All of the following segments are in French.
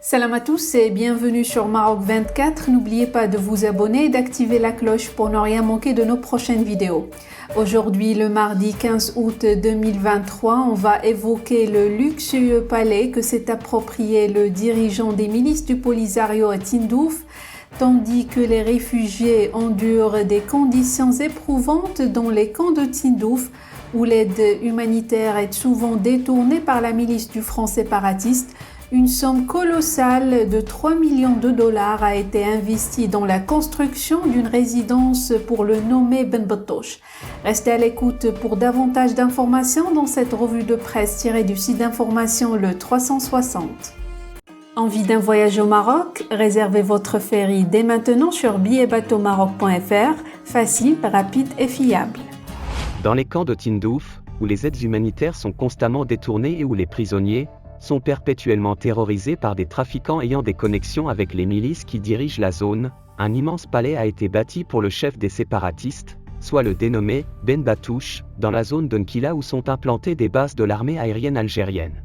Salam à tous et bienvenue sur Maroc 24. N'oubliez pas de vous abonner et d'activer la cloche pour ne rien manquer de nos prochaines vidéos. Aujourd'hui, le mardi 15 août 2023, on va évoquer le luxueux palais que s'est approprié le dirigeant des milices du Polisario à Tindouf, tandis que les réfugiés endurent des conditions éprouvantes dans les camps de Tindouf, où l'aide humanitaire est souvent détournée par la milice du Front séparatiste. Une somme colossale de 3 millions de dollars a été investie dans la construction d'une résidence pour le nommer Ben Batouche. Restez à l'écoute pour davantage d'informations dans cette revue de presse tirée du site d'information Le 360. Envie d'un voyage au Maroc? Réservez votre ferry dès maintenant sur billetbateaumaroc.fr, facile, rapide et fiable. Dans les camps de Tindouf, où les aides humanitaires sont constamment détournées et où les prisonniers sont perpétuellement terrorisés par des trafiquants ayant des connexions avec les milices qui dirigent la zone, un immense palais a été bâti pour le chef des séparatistes, soit le dénommé Ben Batouche, dans la zone de Nkila où sont implantées des bases de l'armée aérienne algérienne.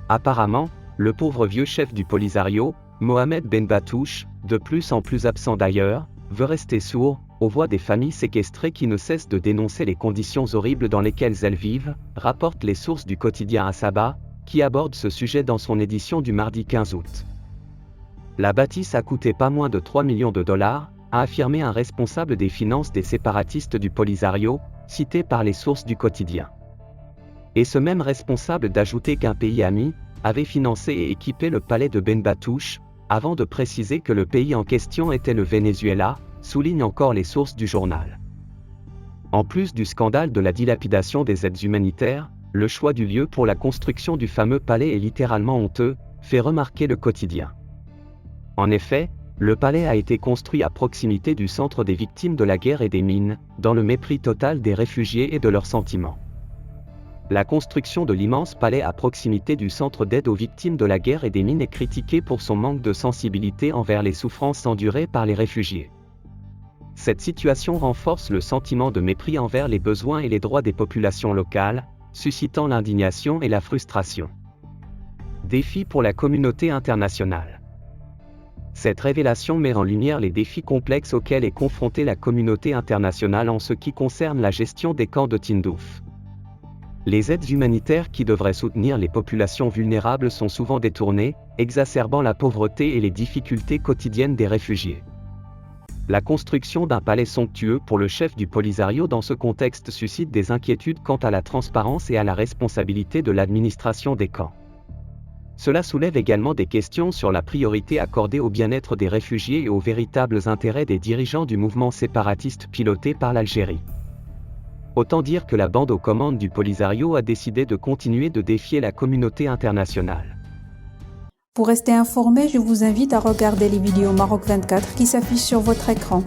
Apparemment, le pauvre vieux chef du Polisario, Mohamed Ben Batouche, de plus en plus absent d'ailleurs, veut rester sourd aux voix des familles séquestrées qui ne cessent de dénoncer les conditions horribles dans lesquelles elles vivent, rapportent les sources du quotidien Asaba, qui aborde ce sujet dans son édition du mardi 15 août. La bâtisse a coûté pas moins de 3 millions de dollars, a affirmé un responsable des finances des séparatistes du Polisario, cité par les sources du quotidien. Et ce même responsable d'ajouter qu'un pays ami avait financé et équipé le palais de Ben Batouche, avant de préciser que le pays en question était le Venezuela, soulignent encore les sources du journal. En plus du scandale de la dilapidation des aides humanitaires, le choix du lieu pour la construction du fameux palais est littéralement honteux, fait remarquer le quotidien. En effet, le palais a été construit à proximité du centre des victimes de la guerre et des mines, dans le mépris total des réfugiés et de leurs sentiments. La construction de l'immense palais à proximité du centre d'aide aux victimes de la guerre et des mines est critiquée pour son manque de sensibilité envers les souffrances endurées par les réfugiés. Cette situation renforce le sentiment de mépris envers les besoins et les droits des populations locales, suscitant l'indignation et la frustration. Défi pour la communauté internationale. Cette révélation met en lumière les défis complexes auxquels est confrontée la communauté internationale en ce qui concerne la gestion des camps de Tindouf. Les aides humanitaires qui devraient soutenir les populations vulnérables sont souvent détournées, exacerbant la pauvreté et les difficultés quotidiennes des réfugiés. La construction d'un palais somptueux pour le chef du Polisario dans ce contexte suscite des inquiétudes quant à la transparence et à la responsabilité de l'administration des camps. Cela soulève également des questions sur la priorité accordée au bien-être des réfugiés et aux véritables intérêts des dirigeants du mouvement séparatiste piloté par l'Algérie. Autant dire que la bande aux commandes du Polisario a décidé de continuer de défier la communauté internationale. Pour rester informé, je vous invite à regarder les vidéos Maroc 24 qui s'affichent sur votre écran.